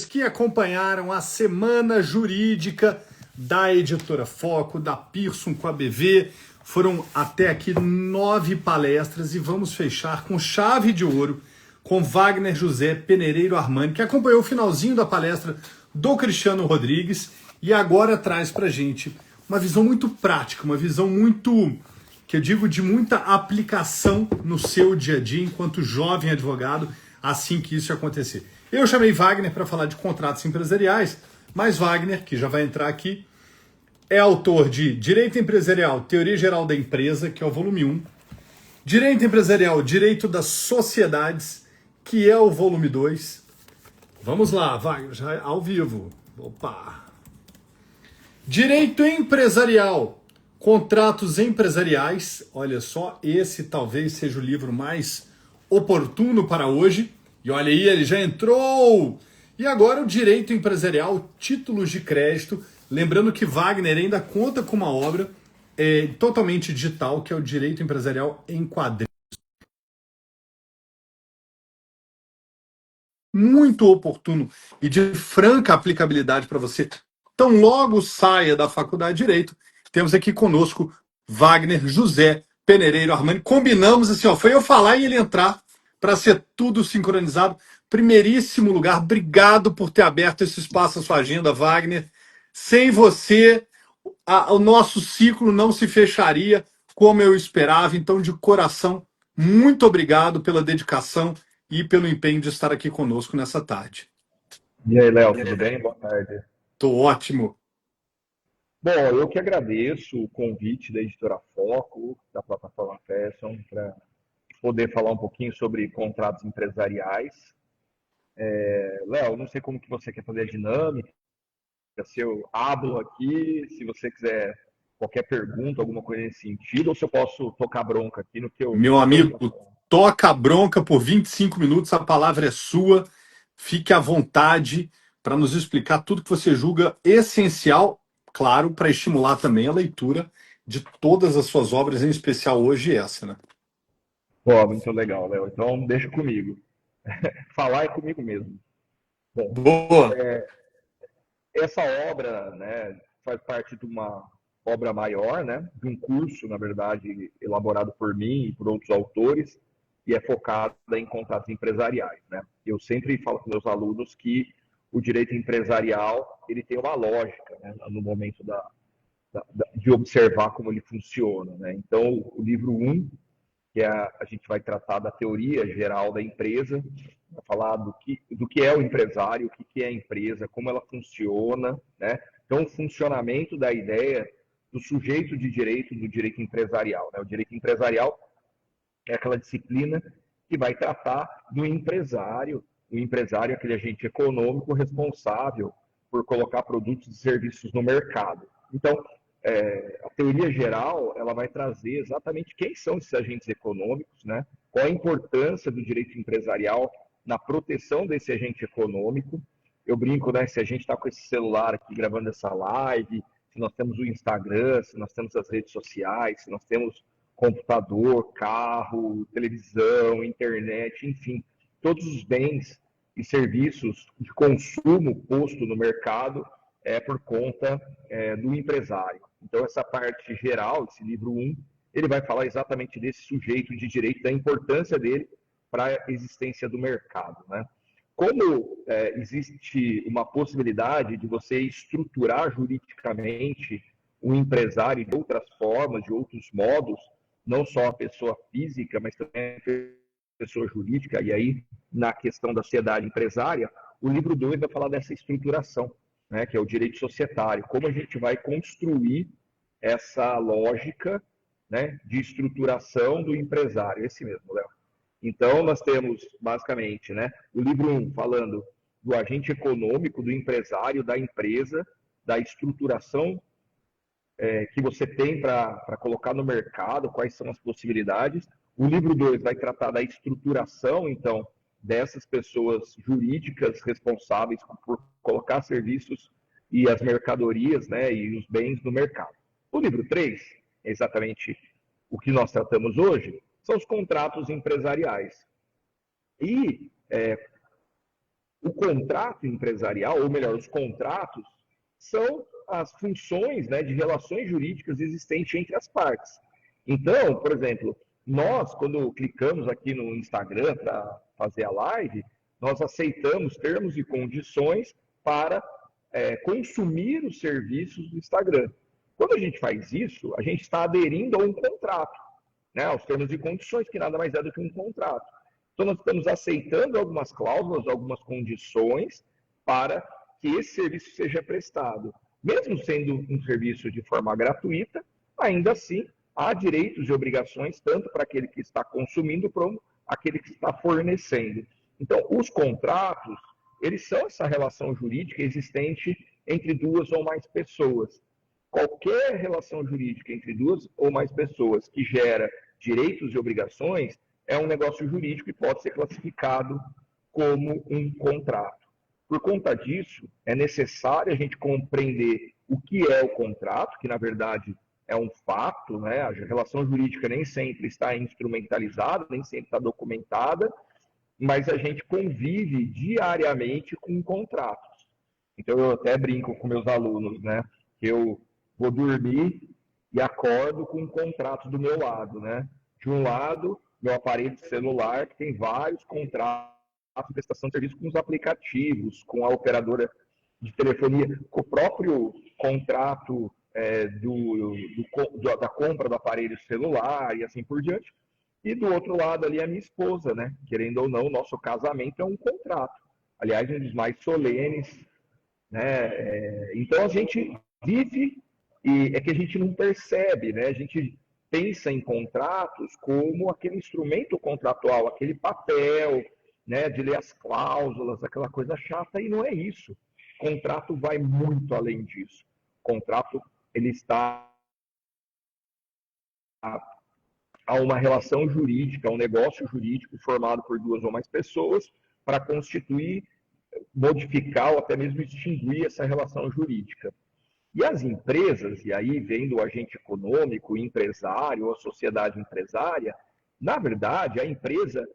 que acompanharam a Semana Jurídica da Editora Foco, da Pearson com a BV. Foram até aqui 9 palestras e vamos fechar com chave de ouro com Wagner José Penereiro Armani, que acompanhou o finalzinho da palestra do Cristiano Rodrigues e agora traz pra gente uma visão muito prática, uma visão muito, que eu digo, de muita aplicação no seu dia a dia enquanto jovem advogado, assim que isso acontecer. Eu chamei Wagner para falar de contratos empresariais, mas Wagner, que já vai entrar aqui, é autor de Direito Empresarial, Teoria Geral da Empresa, que é o volume 1, Direito Empresarial, Direito das Sociedades, que é o volume 2. Vamos lá, Wagner, já ao vivo. Opa! Direito Empresarial, Contratos Empresariais. Olha só, esse talvez seja o livro mais oportuno para hoje. E olha aí, ele já entrou! E agora o Direito Empresarial, Títulos de Crédito. Lembrando que Wagner ainda conta com uma obra totalmente digital, que é o Direito Empresarial em Quadrinhos. Muito oportuno e de franca aplicabilidade para você. Então, logo saia da Faculdade de Direito, temos aqui conosco Wagner José Penereiro Armani. Combinamos assim, ó, foi eu falar e ele entrar para ser tudo sincronizado. Primeiríssimo lugar, obrigado por ter aberto esse espaço na sua agenda, Wagner. Sem você, o nosso ciclo não se fecharia como eu esperava. Então, de coração, muito obrigado pela dedicação e pelo empenho de estar aqui conosco nessa tarde. E aí, Léo, tudo bem? Boa tarde. Tô ótimo. Bom, eu que agradeço o convite da Editora Foco, da plataforma Fashion, para poder falar um pouquinho sobre contratos empresariais. Léo, não sei como que você quer fazer a dinâmica, se eu hablo aqui, se você quiser qualquer pergunta, alguma coisa nesse sentido, ou se eu posso tocar bronca aqui no que eu... Meu amigo, toca a bronca por 25 minutos, a palavra é sua. Fique à vontade para nos explicar tudo que você julga essencial, claro, para estimular também a leitura de todas as suas obras, em especial hoje essa, né? Pô, muito legal, Léo. Então, deixa comigo. Falar é comigo mesmo. Bom, Boa. essa obra, né, faz parte de uma obra maior, né, de um curso, na verdade, elaborado por mim e por outros autores, e é focada em contratos empresariais, né. Eu sempre falo com meus alunos que o direito empresarial ele tem uma lógica, né, no momento de observar como ele funciona, né. Então, o livro 1, que a gente vai tratar da teoria geral da empresa, vai falar do que é o empresário, o que é a empresa, como ela funciona, né? Então, o funcionamento da ideia do sujeito de direito, do direito empresarial. Né? O direito empresarial é aquela disciplina que vai tratar do empresário. O empresário é aquele agente econômico responsável por colocar produtos e serviços no mercado. Então, a teoria geral ela vai trazer exatamente quem são esses agentes econômicos, né? Qual a importância do direito empresarial na proteção desse agente econômico. Eu brinco, né? Se a gente está com esse celular aqui gravando essa live, se nós temos o Instagram, se nós temos as redes sociais, se nós temos computador, carro, televisão, internet, enfim, todos os bens e serviços de consumo posto no mercado é por conta do empresário. Então, essa parte geral, esse livro 1, ele vai falar exatamente desse sujeito de direito, da importância dele para a existência do mercado, né? Como existe uma possibilidade de você estruturar juridicamente um empresário de outras formas, de outros modos, não só a pessoa física, mas também a pessoa jurídica, e aí na questão da sociedade empresária, o livro 2 vai falar dessa estruturação, né, que é o direito societário, como a gente vai construir essa lógica, né, de estruturação do empresário, esse mesmo, Léo. Então, nós temos, basicamente, né, o livro 1 falando do agente econômico, do empresário, da empresa, da estruturação que você tem para colocar no mercado, quais são as possibilidades. O livro 2 vai tratar da estruturação, então, dessas pessoas jurídicas responsáveis por colocar serviços e as mercadorias, né, e os bens no mercado. O livro 3, é exatamente o que nós tratamos hoje, são os contratos empresariais. E O contrato empresarial, ou melhor, os contratos, são as funções, né, de relações jurídicas existentes entre as partes. Então, por exemplo, nós, quando clicamos aqui no Instagram para fazer a live, nós aceitamos termos e condições para consumir os serviços do Instagram. Quando a gente faz isso, a gente está aderindo a um contrato, né, aos termos e condições, que nada mais é do que um contrato. Então, nós estamos aceitando algumas cláusulas, algumas condições para que esse serviço seja prestado. Mesmo sendo um serviço de forma gratuita, ainda assim, há direitos e obrigações, tanto para aquele que está consumindo, como aquele que está fornecendo. Então, os contratos, eles são essa relação jurídica existente entre duas ou mais pessoas. Qualquer relação jurídica entre duas ou mais pessoas que gera direitos e obrigações é um negócio jurídico e pode ser classificado como um contrato. Por conta disso, é necessário a gente compreender o que é o contrato, que na verdade é um fato, né? A relação jurídica nem sempre está instrumentalizada, nem sempre está documentada, mas a gente convive diariamente com contratos. Então eu até brinco com meus alunos, né? Que eu vou dormir e acordo com um contrato do meu lado, né? De um lado, meu aparelho celular, que tem vários contratos de prestação de serviço com os aplicativos, com a operadora de telefonia, com o próprio contrato da compra do aparelho celular e assim por diante. E do outro lado ali a minha esposa, né? Querendo ou não, o nosso casamento é um contrato. Aliás, um dos mais solenes, né? Então a gente vive e é que a gente não percebe, né? A gente pensa em contratos como aquele instrumento contratual, aquele papel, né, de ler as cláusulas, aquela coisa chata, e não é isso. O contrato vai muito além disso. O contrato, ele está a uma relação jurídica, a um negócio jurídico formado por duas ou mais pessoas para constituir, modificar ou até mesmo extinguir essa relação jurídica. E as empresas, e aí vem do agente econômico, o empresário, a sociedade empresária, na verdade, a empresa,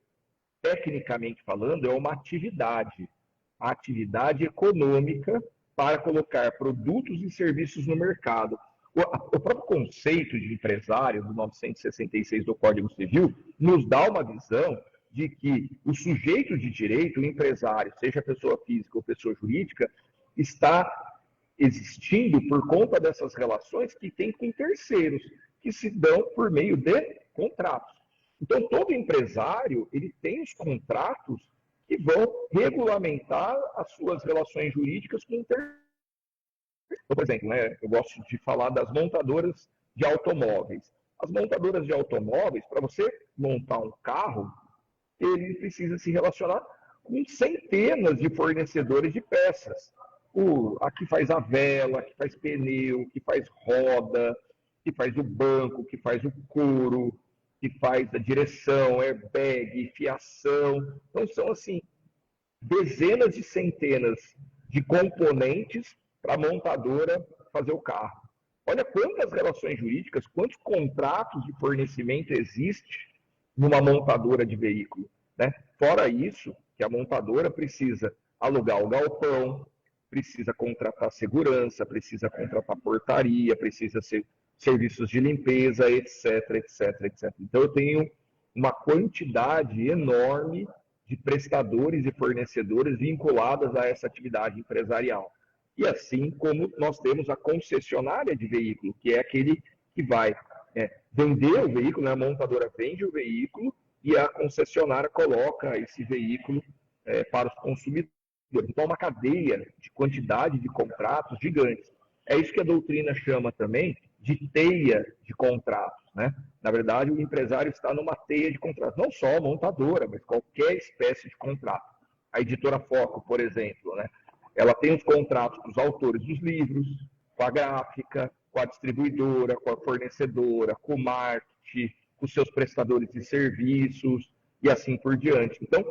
tecnicamente falando, é uma atividade, a atividade econômica para colocar produtos e serviços no mercado. O próprio conceito de empresário, do 966 do Código Civil, nos dá uma visão de que o sujeito de direito, o empresário, seja pessoa física ou pessoa jurídica, está existindo por conta dessas relações que tem com terceiros, que se dão por meio de contratos. Então, todo empresário, ele tem os contratos que vão regulamentar as suas relações jurídicas com terceiros. Então, por exemplo, né, eu gosto de falar das montadoras de automóveis. As montadoras de automóveis, para você montar um carro, ele precisa se relacionar com centenas de fornecedores de peças. A que faz a vela, que faz pneu, que faz roda, que faz o banco, que faz o couro, que faz a direção, airbag, fiação. Então, são, assim, dezenas de centenas de componentes para a montadora fazer o carro. Olha quantas relações jurídicas, quantos contratos de fornecimento existe numa montadora de veículo, né? Fora isso, que a montadora precisa alugar o galpão, precisa contratar segurança, precisa contratar portaria, precisa ser serviços de limpeza, etc, etc, etc. Então, eu tenho uma quantidade enorme de prestadores e fornecedores vinculadas a essa atividade empresarial. E assim como nós temos a concessionária de veículo, que é aquele que vai vender o veículo, né? A montadora vende o veículo e a concessionária coloca esse veículo para os consumidores. Então, é uma cadeia de quantidade de contratos gigantes. É isso que a doutrina chama também de teia de contratos, né? Na verdade, o empresário está numa teia de contratos, não só a montadora, mas qualquer espécie de contrato. A editora Foco, por exemplo, né? Ela tem os contratos com os autores dos livros, com a gráfica, com a distribuidora, com a fornecedora, com o marketing, com os seus prestadores de serviços e assim por diante. Então,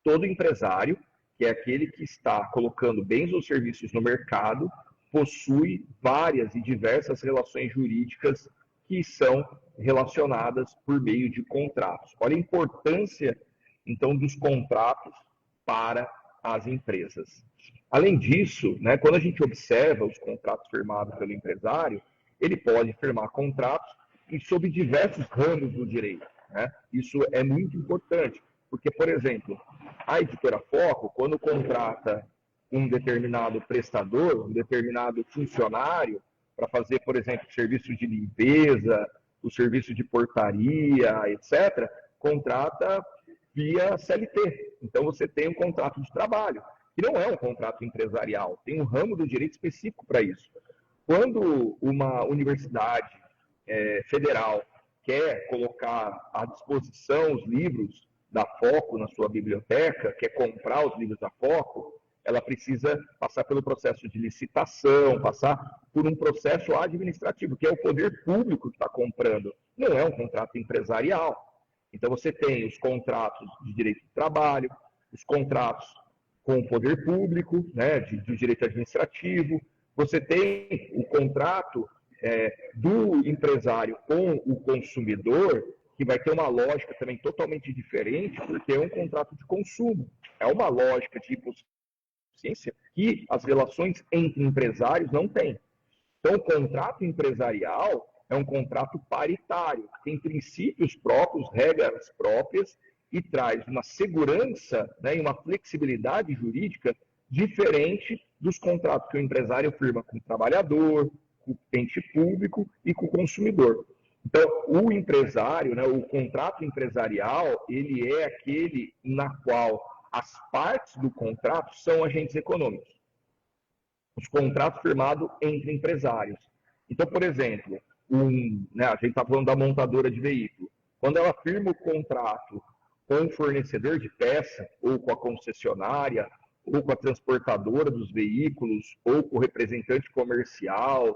todo empresário, que é aquele que está colocando bens ou serviços no mercado, possui várias e diversas relações jurídicas que são relacionadas por meio de contratos. Olha a importância, então, dos contratos para às empresas. Além disso, né, quando a gente observa os contratos firmados pelo empresário, ele pode firmar contratos sobre diversos ramos do direito, né? Isso é muito importante, porque, por exemplo, a editora Foco, quando contrata um determinado prestador, um determinado funcionário, para fazer, por exemplo, serviço de limpeza, o serviço de portaria, etc., contrata via CLT. Então, você tem um contrato de trabalho, que não é um contrato empresarial, tem um ramo do direito específico para isso. Quando uma universidade federal quer colocar à disposição os livros da Foco na sua biblioteca, quer comprar os livros da Foco, ela precisa passar pelo processo de licitação, passar por um processo administrativo, que é o poder público que está comprando. Não é um contrato empresarial. Então, você tem os contratos de direito de trabalho, os contratos com o poder público, né, de direito administrativo, você tem o contrato do empresário com o consumidor, que vai ter uma lógica também totalmente diferente, porque é um contrato de consumo. É uma lógica de ciência que as relações entre empresários não têm. Então, o contrato empresarial é um contrato paritário, que tem princípios próprios, regras próprias, e traz uma segurança, né, e uma flexibilidade jurídica diferente dos contratos que o empresário firma com o trabalhador, com o ente público e com o consumidor. Então, o empresário, né, o contrato empresarial, ele é aquele na qual as partes do contrato são agentes econômicos. Os contratos firmados entre empresários. Então, por exemplo, a gente está falando da montadora de veículo. Quando ela firma o contrato com o fornecedor de peça, ou com a concessionária, ou com a transportadora dos veículos, ou com o representante comercial,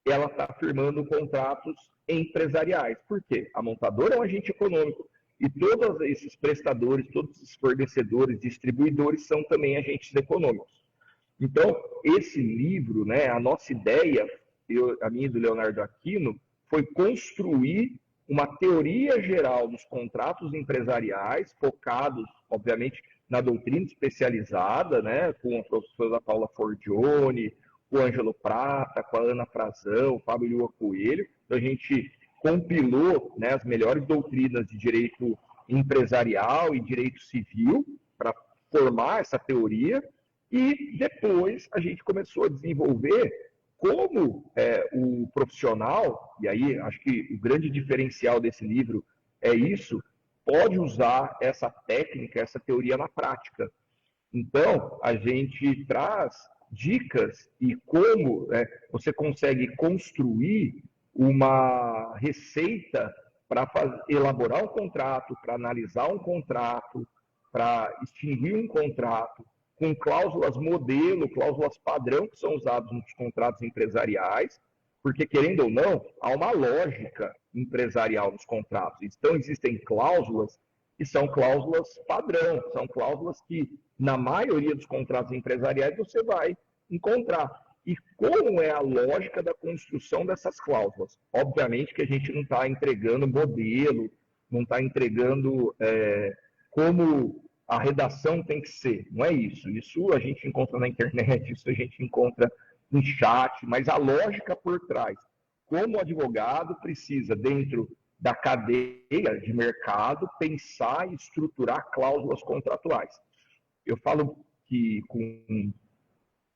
ela está firmando contratos empresariais. Por quê? A montadora é um agente econômico e todos esses prestadores, todos esses fornecedores, distribuidores são também agentes econômicos. Então, esse livro, né, a nossa ideia, a minha e do Leonardo Aquino, foi construir uma teoria geral dos contratos empresariais, focados, obviamente, na doutrina especializada, né, com a professora Paula Forgione, com o Ângelo Prata, com a Ana Frazão, o Fábio Lua Coelho. Então, a gente compilou, né, as melhores doutrinas de direito empresarial e direito civil para formar essa teoria, e depois a gente começou a desenvolver como o profissional, e aí acho que o grande diferencial desse livro é isso, pode usar essa técnica, essa teoria na prática. Então, a gente traz dicas e como você consegue construir uma receita para elaborar um contrato, para analisar um contrato, para extinguir um contrato, com cláusulas modelo, cláusulas padrão que são usadas nos contratos empresariais, porque, querendo ou não, há uma lógica empresarial nos contratos. Então, existem cláusulas que são cláusulas padrão, são cláusulas que, na maioria dos contratos empresariais, você vai encontrar. E como é a lógica da construção dessas cláusulas? Obviamente que a gente não está entregando modelo, não está entregando como a redação tem que ser. Não é isso. Isso a gente encontra na internet, isso a gente encontra em chat, mas a lógica por trás. Como o advogado precisa, dentro da cadeia de mercado, pensar e estruturar cláusulas contratuais. Eu falo que com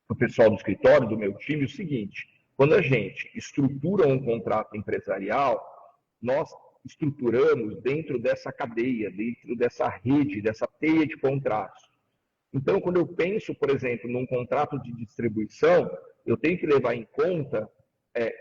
o pessoal do escritório, do meu time, o seguinte: quando a gente estrutura um contrato empresarial, nós estruturamos dentro dessa cadeia, dentro dessa rede, dessa teia de contratos. Então, quando eu penso, por exemplo, num contrato de distribuição, eu tenho que levar em conta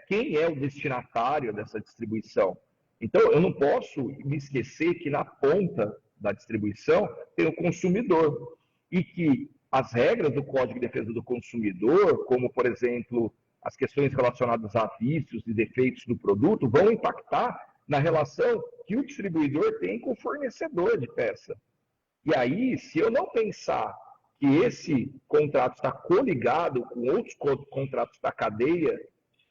quem é o destinatário dessa distribuição. Então, eu não posso me esquecer que na ponta da distribuição tem o consumidor e que as regras do Código de Defesa do Consumidor, como, por exemplo, as questões relacionadas a vícios e defeitos do produto, vão impactar na relação que o distribuidor tem com o fornecedor de peça. E aí, se eu não pensar que esse contrato está coligado com outros contratos da cadeia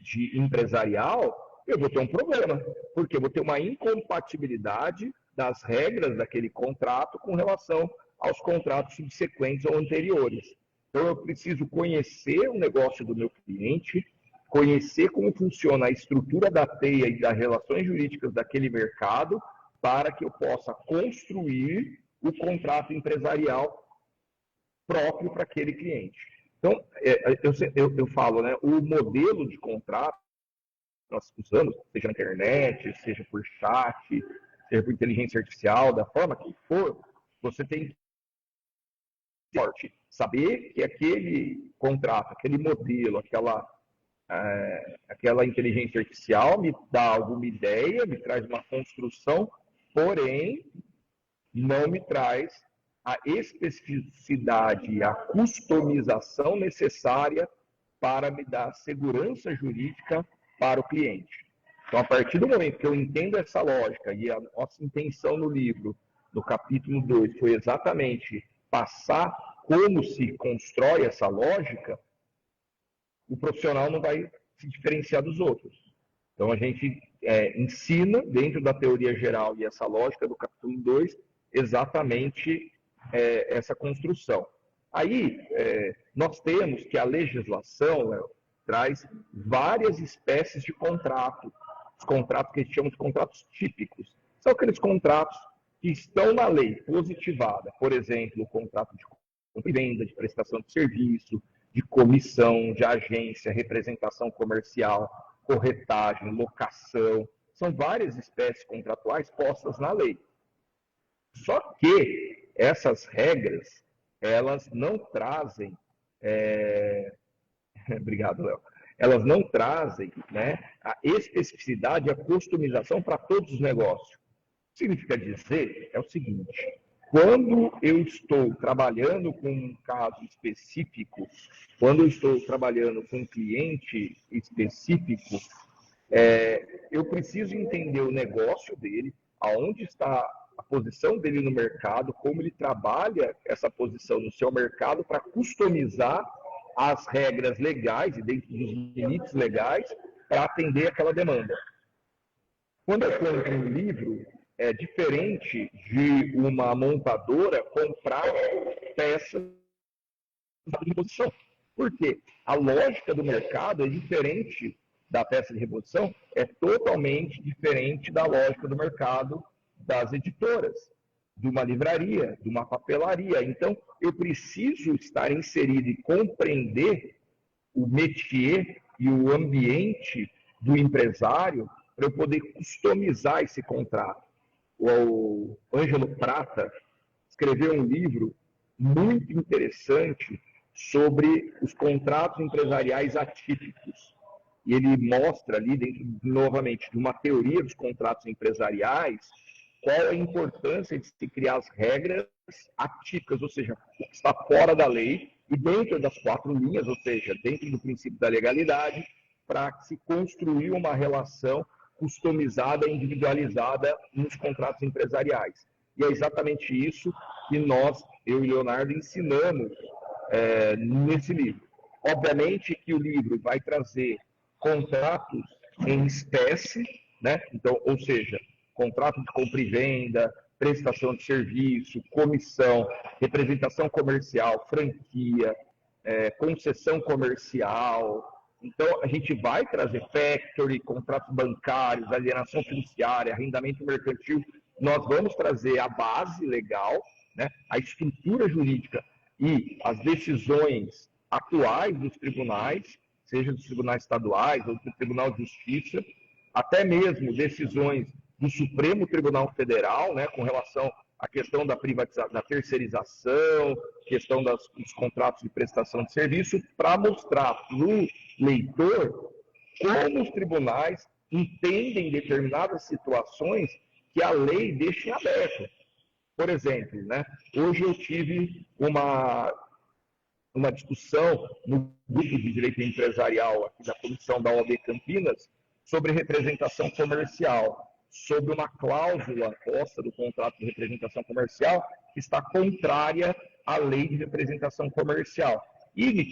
de empresarial, eu vou ter um problema, porque eu vou ter uma incompatibilidade das regras daquele contrato com relação aos contratos subsequentes ou anteriores. Então, eu preciso conhecer o negócio do meu cliente, conhecer como funciona a estrutura da teia e das relações jurídicas daquele mercado, para que eu possa construir o contrato empresarial próprio para aquele cliente. Então, eu falo, né, o modelo de contrato que nós usamos, seja na internet, seja por chat, seja por inteligência artificial, da forma que for, você tem que saber que aquele contrato, aquele modelo, aquela inteligência artificial me dá alguma ideia, me traz uma construção, porém, não me traz a especificidade e a customização necessária para me dar segurança jurídica para o cliente. Então, a partir do momento que eu entendo essa lógica, e a nossa intenção no livro, no capítulo 2, foi exatamente passar como se constrói essa lógica, o profissional não vai se diferenciar dos outros. Então, a gente ensina, dentro da teoria geral e essa lógica do capítulo 2, exatamente essa construção. Aí, nós temos que a legislação traz várias espécies de contrato. Os contratos que a gente chama de contratos típicos. São aqueles contratos que estão na lei positivada. Por exemplo, o contrato de compra e venda, de prestação de serviço, de comissão, de agência, representação comercial, corretagem, locação. São várias espécies contratuais postas na lei. Só que essas regras, elas não trazem... Obrigado, Léo. Elas não trazem, né, a especificidade e a customização para todos os negócios. O que significa dizer é o seguinte: quando eu estou trabalhando com um caso específico, quando eu estou trabalhando com um cliente específico, eu preciso entender o negócio dele, aonde está a posição dele no mercado, como ele trabalha essa posição no seu mercado para customizar as regras legais e dentro dos limites legais para atender aquela demanda. Quando eu compro um livro, é diferente de uma montadora comprar peças de reposição. Por quê? A lógica do mercado é diferente da peça de reposição, é totalmente diferente da lógica do mercado das editoras, de uma livraria, de uma papelaria. Então, eu preciso estar inserido e compreender o métier e o ambiente do empresário para eu poder customizar esse contrato. O Ângelo Prata escreveu um livro muito interessante sobre os contratos empresariais atípicos. E ele mostra ali, dentro, novamente, de uma teoria dos contratos empresariais, qual a importância de se criar as regras atípicas, ou seja, o que está fora da lei, e dentro das 4 linhas, ou seja, dentro do princípio da legalidade, para se construir uma relação customizada e individualizada nos contratos empresariais. E é exatamente isso que nós, eu e Leonardo, ensinamos nesse livro. Obviamente que o livro vai trazer contratos em espécie, né? Então, ou seja, contrato de compra e venda, prestação de serviço, comissão, representação comercial, franquia, concessão comercial. Então, a gente vai trazer factory, contratos bancários, alienação fiduciária, arrendamento mercantil. Nós vamos trazer a base legal, né, a estrutura jurídica e as decisões atuais dos tribunais, seja dos tribunais estaduais ou do Tribunal de Justiça, até mesmo decisões do Supremo Tribunal Federal, né, com relação à questão da privatização, da terceirização, questão dos contratos de prestação de serviço, para mostrar para o leitor como os tribunais entendem determinadas situações que a lei deixa em aberto. Por exemplo, né, hoje eu tive uma discussão no grupo de direito empresarial aqui da comissão da OAB Campinas sobre representação comercial, sobre uma cláusula posta do contrato de representação comercial que está contrária à lei de representação comercial. E me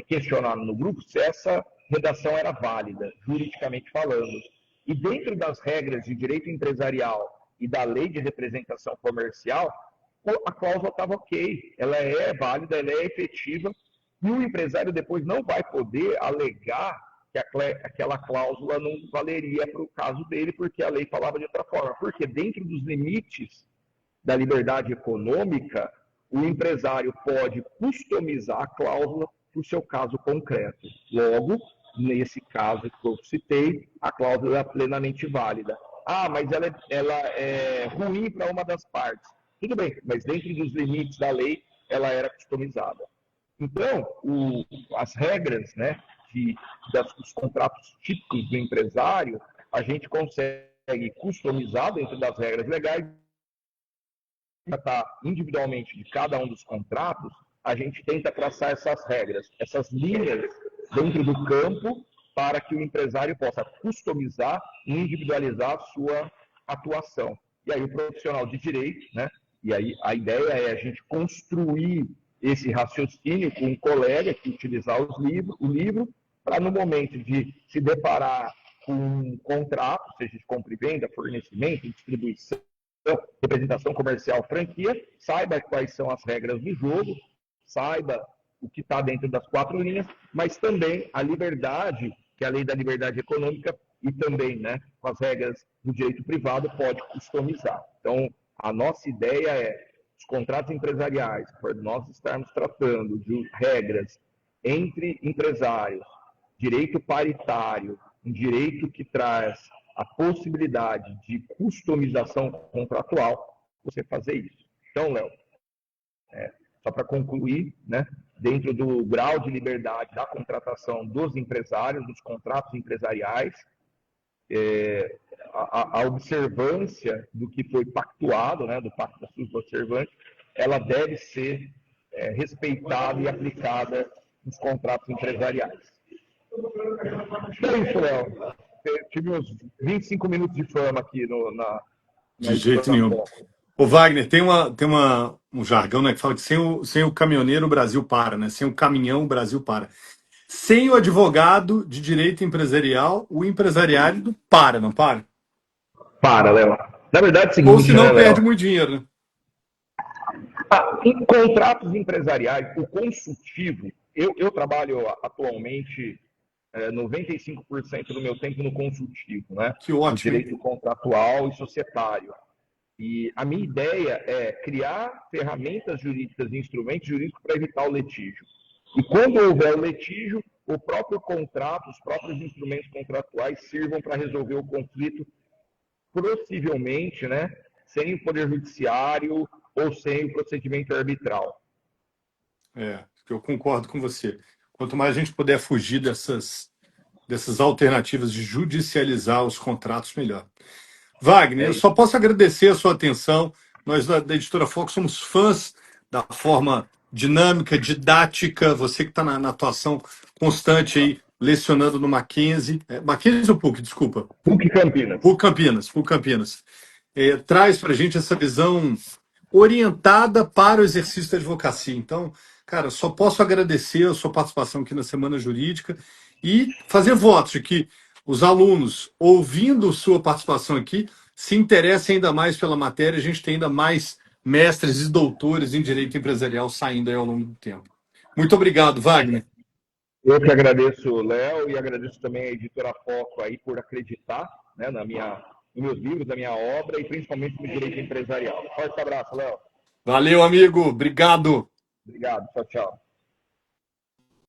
questionaram no grupo se essa redação era válida, juridicamente falando. E dentro das regras de direito empresarial e da lei de representação comercial, a cláusula estava ok, ela é válida, ela é efetiva, e o empresário depois não vai poder alegar que aquela cláusula não valeria para o caso dele, porque a lei falava de outra forma. Porque dentro dos limites da liberdade econômica, o empresário pode customizar a cláusula para o seu caso concreto. Logo, nesse caso que eu citei, a cláusula é plenamente válida. Ah, mas ela é ruim para uma das partes. Tudo bem, mas dentro dos limites da lei, ela era customizada. Então, as regras, né, dos contratos típicos do empresário, a gente consegue customizar dentro das regras legais, tratar individualmente de cada um dos contratos, a gente tenta traçar essas regras, essas linhas dentro do campo, para que o empresário possa customizar e individualizar a sua atuação. E aí o profissional de direito, né? E aí a ideia é a gente construir esse raciocínio com um colega que utilizar o livro, para no momento de se deparar com um contrato, seja de compra e venda, fornecimento, distribuição, representação comercial, franquia, saiba quais são as regras do jogo, saiba o que está dentro das 4 linhas, mas também a liberdade, que é a lei da liberdade econômica, e também, né, com as regras do direito privado, pode customizar. Então, a nossa ideia é, os contratos empresariais, por nós estarmos tratando de regras entre empresários, direito paritário, um direito que traz a possibilidade de customização contratual, você fazer isso. Então, Léo, só para concluir, né, dentro do grau de liberdade da contratação dos empresários, dos contratos empresariais, a observância do que foi pactuado, né, do Pacto da Sus Observante, ela deve ser respeitada e aplicada nos contratos empresariais. É isso, Léo. Tive uns 25 minutos de fama aqui De jeito nenhum. Ô Wagner, um jargão, né, que fala que sem o caminhoneiro o Brasil para, né? Sem o caminhão o Brasil para. Sem o advogado de direito empresarial, o empresariado para, não para? Para, Léo. Na verdade é o seguinte, ou se não, né, perde Léo? muito dinheiro, né? Em contratos empresariais, o consultivo, eu trabalho atualmente 95% do meu tempo no consultivo, né? Que ótimo, no direito contratual e societário. E a minha ideia é criar ferramentas jurídicas e instrumentos jurídicos para evitar o litígio. E quando houver o litígio, o próprio contrato, os próprios instrumentos contratuais sirvam para resolver o conflito, possivelmente, né, sem o Poder Judiciário ou sem o procedimento arbitral. Eu concordo com você. Quanto mais a gente puder fugir dessas alternativas de judicializar os contratos, melhor. Wagner, eu só posso agradecer a sua atenção. Nós da Editora Foco somos fãs da forma dinâmica, didática, você que está na atuação constante aí, lecionando no Mackenzie. Mackenzie ou PUC, desculpa? PUC Campinas. PUC Campinas. Traz para a gente essa visão orientada para o exercício da advocacia. Então, cara, só posso agradecer a sua participação aqui na Semana Jurídica e fazer votos de que os alunos, ouvindo sua participação aqui, se interessem ainda mais pela matéria. A gente tem ainda mais mestres e doutores em direito empresarial saindo aí ao longo do tempo. Muito obrigado, Wagner. Eu que agradeço, Léo, e agradeço também a Editora Foco aí por acreditar, né, nos meus livros, na minha obra e principalmente no direito empresarial. Forte abraço, Léo. Valeu, amigo. Obrigado. Obrigado. Tchau, tchau.